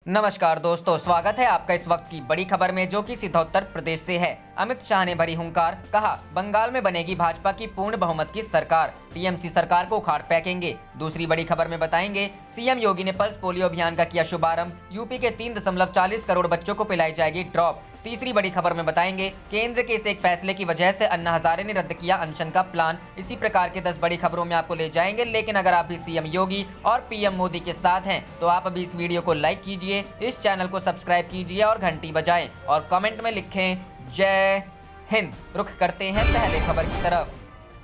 नमस्कार दोस्तों, स्वागत है आपका इस वक्त की बड़ी खबर में, जो कि सीधा उत्तर प्रदेश से है। अमित शाह ने भरी हुंकार, कहा बंगाल में बनेगी भाजपा की पूर्ण बहुमत की सरकार, टीएमसी सरकार को उखाड़ फेंकेंगे। दूसरी बड़ी खबर में बताएंगे, सीएम योगी ने पल्स पोलियो अभियान का किया शुभारंभ, यूपी के 3.40 करोड़ बच्चों को पिलाई जाएगी ड्रॉप। तीसरी बड़ी खबर में बताएंगे, केंद्र के इस एक फैसले की वजह से अन्ना हजारे ने रद्द किया अनशन का प्लान। इसी प्रकार के 10 बड़ी खबरों में आपको ले जाएंगे। लेकिन अगर आप भी सीएम योगी और पीएम मोदी के साथ हैं तो आप अभी इस वीडियो को लाइक कीजिए, इस चैनल को सब्सक्राइब कीजिए और घंटी बजाएं और कमेंट में लिखें जय हिंद। रुख करते हैं पहले खबर की तरफ।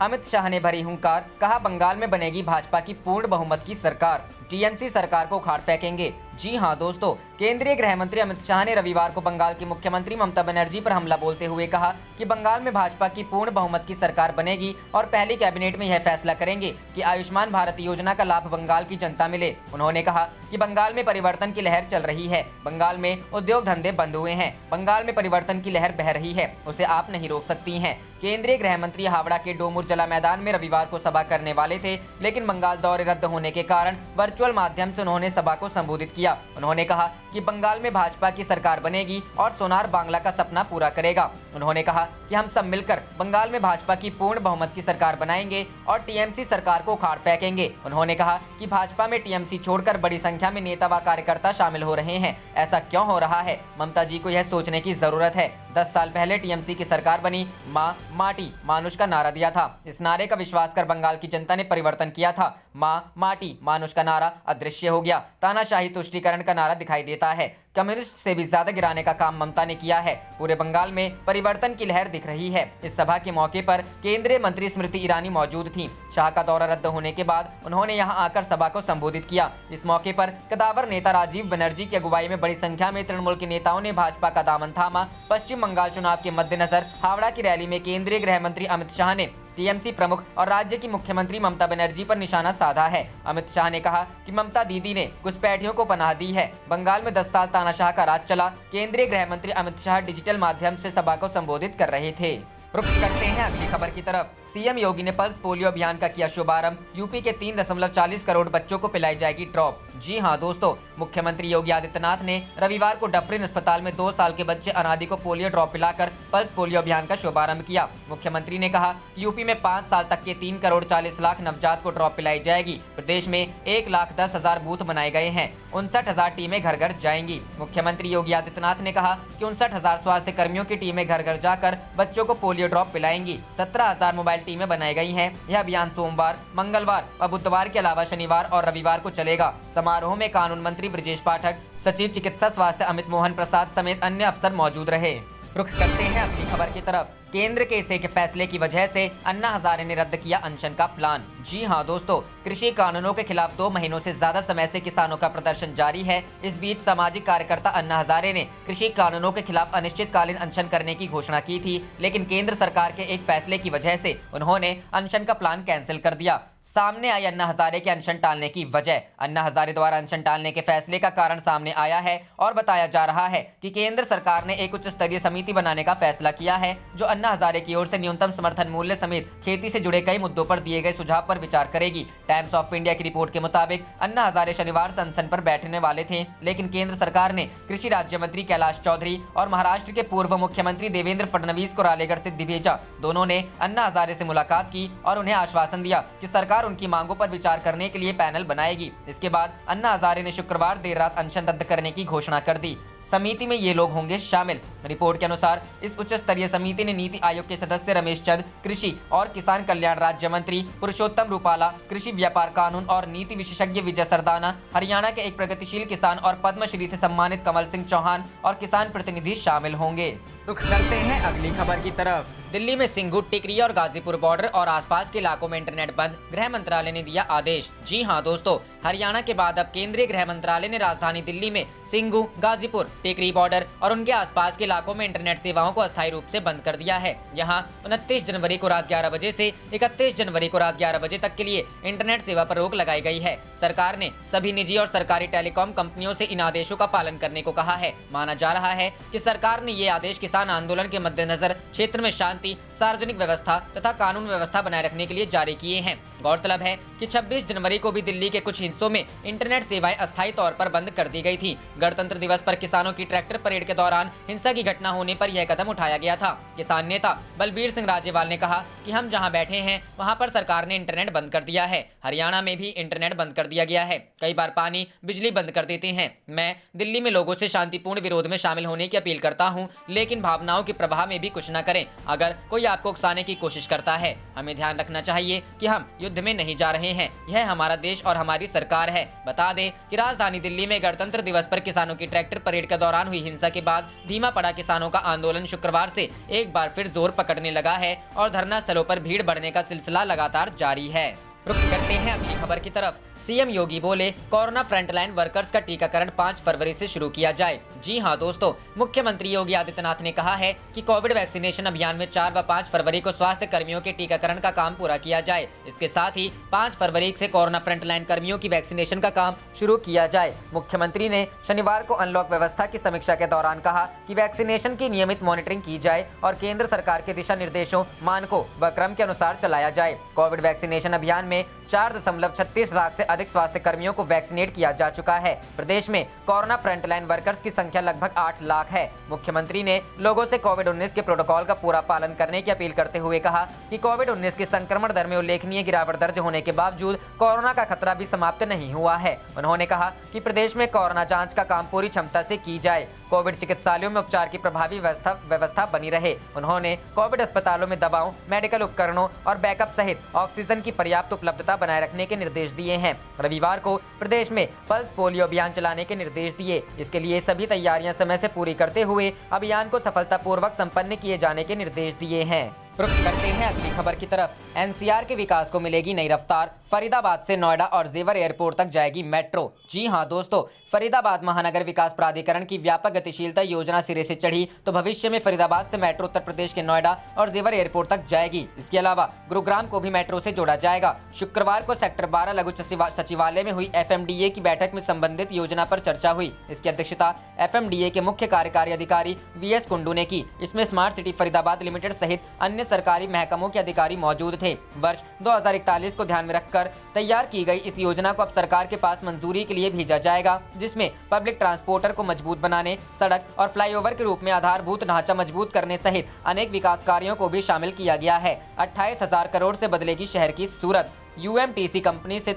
अमित शाह ने भरी हुंकार, कहा बंगाल में बनेगी भाजपा की पूर्ण बहुमत की सरकार, टीएमसी सरकार को उखाड़ फेंकेंगे। जी हां दोस्तों, केंद्रीय गृह मंत्री अमित शाह ने रविवार को बंगाल की मुख्यमंत्री ममता बनर्जी पर हमला बोलते हुए कहा कि बंगाल में भाजपा की पूर्ण बहुमत की सरकार बनेगी और पहली कैबिनेट में यह फैसला करेंगे कि आयुष्मान भारत योजना का लाभ बंगाल की जनता मिले। उन्होंने कहा कि बंगाल में परिवर्तन की लहर चल रही है, बंगाल में उद्योग धंधे बंद हुए हैं, बंगाल में परिवर्तन की लहर बह रही है, उसे आप नहीं रोक सकती हैं। केंद्रीय गृह मंत्री हावड़ा के डोमूर जला मैदान में रविवार को सभा करने वाले थे, लेकिन बंगाल दौरे रद्द होने के कारण वर्चुअल माध्यम से उन्होंने सभा को संबोधित किया। उन्होंने कहा कि बंगाल में भाजपा की सरकार बनेगी और सोनार बांग्ला का सपना पूरा करेगा। उन्होंने कहा कि हम सब मिलकर बंगाल में भाजपा की पूर्ण बहुमत की सरकार बनाएंगे और टीएमसी सरकार को उखाड़ फेंकेंगे। उन्होंने कहा कि भाजपा में टीएमसी छोड़कर बड़ी संख्या में नेता व कार्यकर्ता शामिल हो रहे हैं। ऐसा क्यों हो रहा है? ममता जी को यह सोचने की जरूरत है। 10 साल पहले टीएमसी की सरकार बनी, माँ माटी मानुष का नारा दिया था। इस नारे का विश्वास कर बंगाल की जनता ने परिवर्तन किया था। माँ माटी मानुष का नारा अदृश्य हो गया, तानाशाही तुष्टीकरण का नारा दिखाई देता है। कम्युनिस्ट से भी ज्यादा गिराने का काम ममता ने किया है। पूरे बंगाल में परिवर्तन की लहर दिख रही है। इस सभा के मौके पर केंद्रीय मंत्री स्मृति ईरानी मौजूद थीं। शाह का दौरा रद्द होने के बाद उन्होंने यहां आकर सभा को संबोधित किया। इस मौके पर कदावर नेता राजीव बनर्जी की अगुवाई में बड़ी संख्या में तृणमूल के नेताओं ने भाजपा का दामन थामा। पश्चिम बंगाल चुनाव के मद्देनजर हावड़ा की रैली में केंद्रीय गृह मंत्री अमित शाह ने टीएमसी प्रमुख और राज्य की मुख्यमंत्री ममता बनर्जी पर निशाना साधा है। अमित शाह ने कहा कि ममता दीदी ने घुसपैठियों को पनाह दी है। बंगाल में 10 साल तानाशाह का राज चला। केंद्रीय गृह मंत्री अमित शाह डिजिटल माध्यम से सभा को संबोधित कर रहे थे। रुख करते हैं अगली खबर की तरफ। सीएम योगी ने पल्स पोलियो अभियान का किया शुभारंभ, यूपी के 3.40 करोड़ बच्चों को पिलाई जाएगी ड्रॉप। जी हां दोस्तों, मुख्यमंत्री योगी आदित्यनाथ ने रविवार को डफरिन अस्पताल में 2 साल के बच्चे अनादि को पोलियो ड्रॉप पिलाकर पल्स पोलियो अभियान का शुभारंभ किया। मुख्यमंत्री ने कहा यूपी में 5 साल तक के 3 करोड़ 40 लाख नवजात को ड्रॉप पिलाई जाएगी। प्रदेश में 1,10,000 बूथ बनाए गए हैं, 59,000 टीमें घर घर जाएंगी। मुख्यमंत्री योगी आदित्यनाथ ने कहा कि 59,000 स्वास्थ्य कर्मियों की टीमें घर घर जाकर बच्चों को पोलियो ड्रॉप पिलाएंगी। 17,000 मोबाइल टीमें बनाई गई हैं। यह अभियान सोमवार, मंगलवार व बुधवार के अलावा शनिवार और रविवार को चलेगा। समारोह में कानून मंत्री ब्रजेश पाठक, सचिव चिकित्सा स्वास्थ्य अमित मोहन प्रसाद समेत अन्य अफसर मौजूद रहे। रुख करते हैं अगली खबर की तरफ। केंद्र के इस एक फैसले की वजह से अन्ना हजारे ने रद्द किया अनशन का प्लान। जी हां दोस्तों, कृषि कानूनों के खिलाफ 2 महीनों से ज्यादा समय से किसानों का प्रदर्शन जारी है। इस बीच सामाजिक कार्यकर्ता अन्ना हजारे ने कृषि कानूनों के खिलाफ अनिश्चितकालीन अनशन करने की घोषणा की थी, लेकिन केंद्र सरकार के एक फैसले की वजह से उन्होंने अनशन का प्लान कैंसिल कर दिया। सामने आई अन्ना हजारे के अनशन टालने की वजह। अन्ना हजारे द्वारा अनशन टालने के फैसले का कारण सामने आया है और बताया जा रहा है कि केंद्र सरकार ने एक उच्च स्तरीय समिति बनाने का फैसला किया है, जो अन्ना हजारे की ओर से न्यूनतम समर्थन मूल्य समेत खेती से जुड़े कई मुद्दों पर दिए गए सुझाव पर विचार करेगी। टाइम्स ऑफ इंडिया की रिपोर्ट के मुताबिक अन्ना हजारे शनिवार से अनशन पर बैठने वाले थे, लेकिन केंद्र सरकार ने कृषि राज्य मंत्री कैलाश चौधरी और महाराष्ट्र के पूर्व मुख्यमंत्री देवेंद्र फडणवीस को रालेगढ़ से भेजा। दोनों ने अन्ना हजारे से मुलाकात की और उन्हें आश्वासन दिया कि सरकार उनकी मांगों पर विचार करने के लिए पैनल बनाएगी। इसके बाद अन्ना हजारे ने शुक्रवार देर रात अनशन रद्द करने की घोषणा कर दी। समिति में ये लोग होंगे शामिल। रिपोर्ट के अनुसार इस उच्च स्तरीय समिति ने नीति आयोग के सदस्य रमेश चंद, कृषि और किसान कल्याण राज्य मंत्री पुरुषोत्तम रूपाला, कृषि व्यापार कानून और नीति विशेषज्ञ विजय सरदाना, हरियाणा के एक प्रगतिशील किसान और पद्मश्री से सम्मानित कमल सिंह चौहान और किसान प्रतिनिधि शामिल होंगे। रुख करते हैं अगली खबर की तरफ। दिल्ली में सिंघू, टिकरी और गाजीपुर बॉर्डर और आसपास के इलाकों में इंटरनेट बंद, गृह मंत्रालय ने दिया आदेश। जी हां दोस्तों, हरियाणा के बाद अब केंद्रीय गृह मंत्रालय ने राजधानी दिल्ली में सिंघू, गाजीपुर, टिकरी बॉर्डर और उनके आसपास के इलाकों में इंटरनेट सेवाओं को अस्थायी रूप से बंद कर दिया है। यहां 29 जनवरी को रात 11 बजे से 31 जनवरी को रात 11 बजे तक के लिए इंटरनेट सेवा पर रोक लगाई गई है। सरकार ने सभी निजी और सरकारी टेलीकॉम कंपनियों से इन आदेशों का पालन करने को कहा है। माना जा रहा है कि सरकार ने ये आदेश किसान आंदोलन के मद्देनजर क्षेत्र में शांति, सार्वजनिक व्यवस्था तथा कानून व्यवस्था बनाए रखने के लिए जारी किए हैं। गौरतलब है कि कि 26 जनवरी को भी दिल्ली के कुछ हिस्सों में इंटरनेट सेवाएं अस्थायी तौर पर बंद कर दी गई थी। गणतंत्र दिवस पर किसानों की ट्रैक्टर परेड के दौरान हिंसा की घटना होने पर यह कदम उठाया गया था। किसान नेता बलबीर सिंह राजेवाल ने कहा कि हम जहां बैठे हैं वहां पर सरकार ने इंटरनेट बंद कर दिया है। हरियाणा में भी इंटरनेट बंद कर दिया गया है। कई बार पानी बिजली बंद कर देते हैं। मैं दिल्ली में लोगों से शांतिपूर्ण विरोध में शामिल होने की अपील करता हूं, लेकिन भावनाओं के प्रवाह में भी कुछ न करें। अगर कोई आपको उकसाने की कोशिश करता है, हमें ध्यान रखना चाहिए कि हम युद्ध में नहीं जा रहे हैं। यह हमारा देश और हमारी सरकार है। बता दें कि राजधानी दिल्ली में गणतंत्र दिवस पर किसानों की ट्रैक्टर परेड के दौरान हुई हिंसा के बाद धीमा पड़ा किसानों का आंदोलन शुक्रवार से एक बार फिर जोर पकड़ने लगा है और धरना स्थलों पर भीड़ बढ़ने का सिलसिला लगातार जारी है। रुक करते हैं अगली खबर की तरफ। सीएम योगी बोले कोरोना फ्रंटलाइन वर्कर्स का टीकाकरण 5 फरवरी से शुरू किया जाए। जी हां दोस्तों, मुख्यमंत्री योगी आदित्यनाथ ने कहा है कि कोविड वैक्सीनेशन अभियान में 4 व 5 फरवरी को स्वास्थ्य कर्मियों के टीकाकरण का काम पूरा किया जाए। इसके साथ ही 5 फरवरी से कोरोना फ्रंटलाइन कर्मियों की वैक्सीनेशन का काम शुरू किया जाए। मुख्यमंत्री ने शनिवार को अनलॉक व्यवस्था की समीक्षा के दौरान कहा कि वैक्सीनेशन की नियमित मॉनिटरिंग की जाए और केंद्र सरकार के दिशा निर्देशों, मानकों व क्रम के अनुसार चलाया जाए। कोविड वैक्सीनेशन अभियान में 4.36 लाख से अधिक स्वास्थ्य कर्मियों को वैक्सीनेट किया जा चुका है। प्रदेश में कोरोना फ्रंटलाइन वर्कर्स की संख्या लगभग 8 लाख है। मुख्यमंत्री ने लोगों से कोविड-19 के प्रोटोकॉल का पूरा पालन करने की अपील करते हुए कहा कि कोविड-19 के संक्रमण दर में उल्लेखनीय गिरावट दर्ज होने के बावजूद कोरोना का खतरा भी समाप्त नहीं हुआ है। उन्होंने कहा कि प्रदेश में कोरोना जाँच का काम पूरी क्षमता से की जाए। कोविड चिकित्सालयों में उपचार की प्रभावी व्यवस्था बनी रहे। उन्होंने कोविड अस्पतालों में दवाओं, मेडिकल उपकरणों और बैकअप सहित ऑक्सीजन की पर्याप्त उपलब्धता बनाए रखने के निर्देश दिए हैं। रविवार को प्रदेश में पल्स पोलियो अभियान चलाने के निर्देश दिए। इसके लिए सभी तैयारियां समय से पूरी करते हुए अभियान को सफलतापूर्वक संपन्न किए जाने के निर्देश दिए हैं। रुक करते हैं अगली खबर की तरफ। एनसीआर के विकास को मिलेगी नई रफ्तार। फरीदाबाद से नोएडा और जेवर एयरपोर्ट तक जाएगी मेट्रो। जी हां दोस्तों, फरीदाबाद महानगर विकास प्राधिकरण की व्यापक गतिशीलता योजना सिरे से चढ़ी तो भविष्य में फरीदाबाद से मेट्रो उत्तर प्रदेश के नोएडा और जेवर एयरपोर्ट तक जाएगी। इसके अलावा गुरुग्राम को भी मेट्रो से जोड़ा जाएगा। शुक्रवार को सेक्टर 12 लघु सचिवालय में हुई एफएमडीए की बैठक में संबंधित योजना पर चर्चा हुई। इसकी अध्यक्षता एफएमडीए के मुख्य कार्यकारी अधिकारी वीएस कुंडू ने की। इसमें स्मार्ट सिटी फरीदाबाद लिमिटेड सहित अन्य सरकारी महकमों के अधिकारी मौजूद थे। वर्ष 2041 को ध्यान में रखकर तैयार की गई इस योजना को अब सरकार के पास मंजूरी के लिए भेजा जाएगा, जिसमें पब्लिक ट्रांसपोर्टर को मजबूत बनाने, सड़क और फ्लाईओवर के रूप में आधारभूत ढांचा मजबूत करने सहित अनेक विकास कार्यों को भी शामिल किया गया है। 28,000 करोड़ से बदलेगी शहर की सूरत। यूएमटीसी कंपनी से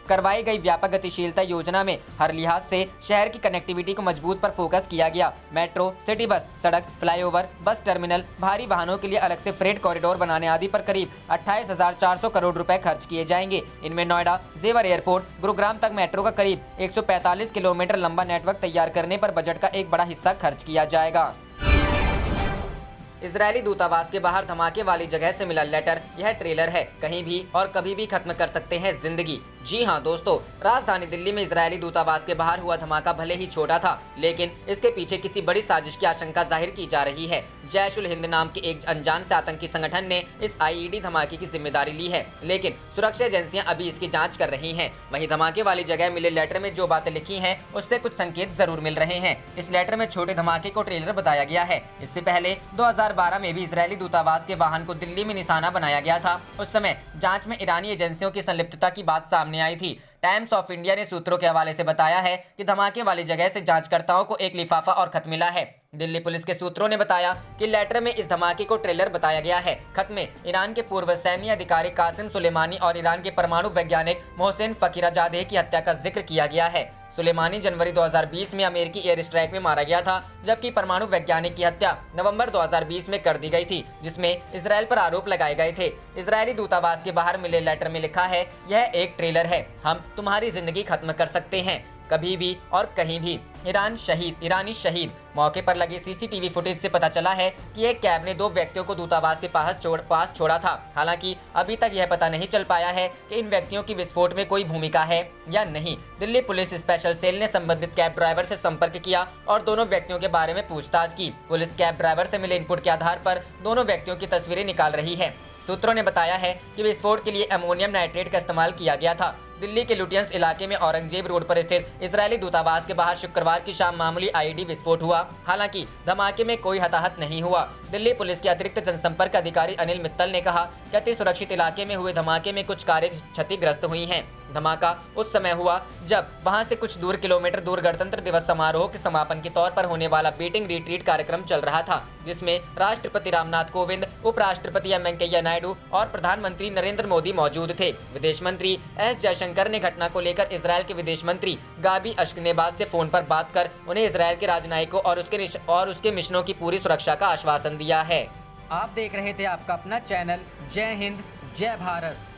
करवाई गई व्यापक गतिशीलता योजना में हर लिहाज से शहर की कनेक्टिविटी को मजबूत पर फोकस किया गया। मेट्रो, सिटी बस, सड़क, फ्लाईओवर, बस टर्मिनल, भारी वाहनों के लिए अलग से फ्रेट कॉरिडोर बनाने आदि पर करीब 28,400 करोड़ रुपए खर्च किए जाएंगे। इनमें नोएडा, जेवर एयरपोर्ट, गुरुग्राम तक मेट्रो का करीब 145 किलोमीटर लंबा नेटवर्क तैयार करने पर बजट का एक बड़ा हिस्सा खर्च किया जाएगा। इजरायली दूतावास के बाहर धमाके वाली जगह से मिला लेटर। यह ट्रेलर है, कहीं भी और कभी भी खत्म कर सकते हैं जिंदगी। जी हां दोस्तों, राजधानी दिल्ली में इजरायली दूतावास के बाहर हुआ धमाका भले ही छोटा था, लेकिन इसके पीछे किसी बड़ी साजिश की आशंका जाहिर की जा रही है। जैश उल हिंद नाम के एक अनजान से आतंकी संगठन ने इस आईईडी धमाके की जिम्मेदारी ली है, लेकिन सुरक्षा एजेंसियां अभी इसकी जांच कर रही हैं। वहीं धमाके वाली जगह मिले लेटर में जो बातें लिखी हैं, उससे कुछ संकेत जरूर मिल रहे हैं। इस लेटर में छोटे धमाके को ट्रेलर बताया गया है। इससे पहले 2012 में भी इजरायली दूतावास के वाहन को दिल्ली में निशाना बनाया गया था। उस समय जांच में ईरानी एजेंसियों की संलिप्तता की बात सामने आई थी। टाइम्स ऑफ इंडिया ने सूत्रों के हवाले से बताया है कि धमाके वाली जगह से जांचकर्ताओं को एक लिफाफा और खत मिला है। दिल्ली पुलिस के सूत्रों ने बताया कि लेटर में इस धमाके को ट्रेलर बताया गया है। खत में ईरान के पूर्व सैन्य अधिकारी कासिम सुलेमानी और ईरान के परमाणु वैज्ञानिक मोहसिन फकीराजादे की हत्या का जिक्र किया गया है। सुलेमानी जनवरी 2020 में अमेरिकी एयर स्ट्राइक में मारा गया था, जबकि परमाणु वैज्ञानिक की हत्या नवंबर 2020 में कर दी गई थी, जिसमें इजरायल पर आरोप लगाए गए थे। इजरायली दूतावास के बाहर मिले लेटर में लिखा है, यह एक ट्रेलर है, हम तुम्हारी जिंदगी खत्म कर सकते हैं, कभी भी और कहीं भी। ईरानी शहीद। मौके पर लगे सीसीटीवी फुटेज से पता चला है कि एक कैब ने 2 व्यक्तियों को दूतावास के पास छोड़ा था। हालांकि अभी तक यह पता नहीं चल पाया है कि इन व्यक्तियों की विस्फोट में कोई भूमिका है या नहीं। दिल्ली पुलिस स्पेशल सेल ने संबंधित कैब ड्राइवर से संपर्क किया और दोनों व्यक्तियों के बारे में पूछताछ की। पुलिस कैब ड्राइवर से मिले इनपुट के आधार पर दोनों व्यक्तियों की तस्वीरें निकाल रही है। सूत्रों ने बताया है कि विस्फोट के लिए अमोनियम नाइट्रेट का इस्तेमाल किया गया था। दिल्ली के लुटियंस इलाके में औरंगजेब रोड पर स्थित इजरायली दूतावास के बाहर शुक्रवार की शाम मामूली आईईडी विस्फोट हुआ। हालांकि धमाके में कोई हताहत नहीं हुआ। दिल्ली पुलिस के अतिरिक्त जनसंपर्क अधिकारी अनिल मित्तल ने कहा कि अति सुरक्षित इलाके में हुए धमाके में कुछ कारें क्षतिग्रस्त हुई हैं। धमाका उस समय हुआ जब वहां से कुछ किलोमीटर दूर गणतंत्र दिवस समारोह के समापन के तौर पर होने वाला बीटिंग रिट्रीट कार्यक्रम चल रहा था, जिसमें राष्ट्रपति रामनाथ कोविंद, उपराष्ट्रपति एम वेंकैया नायडू और प्रधानमंत्री नरेंद्र मोदी मौजूद थे। विदेश मंत्री एस जयशंकर ने घटना को लेकर इजरायल के विदेश मंत्री गाबी अश्केनाज़ से फोन पर बात कर उन्हें इजरायल के राजनयिकों और उसके मिशनों की पूरी सुरक्षा का आश्वासन दिया है। आप देख रहे थे आपका अपना चैनल जय हिंद जय भारत।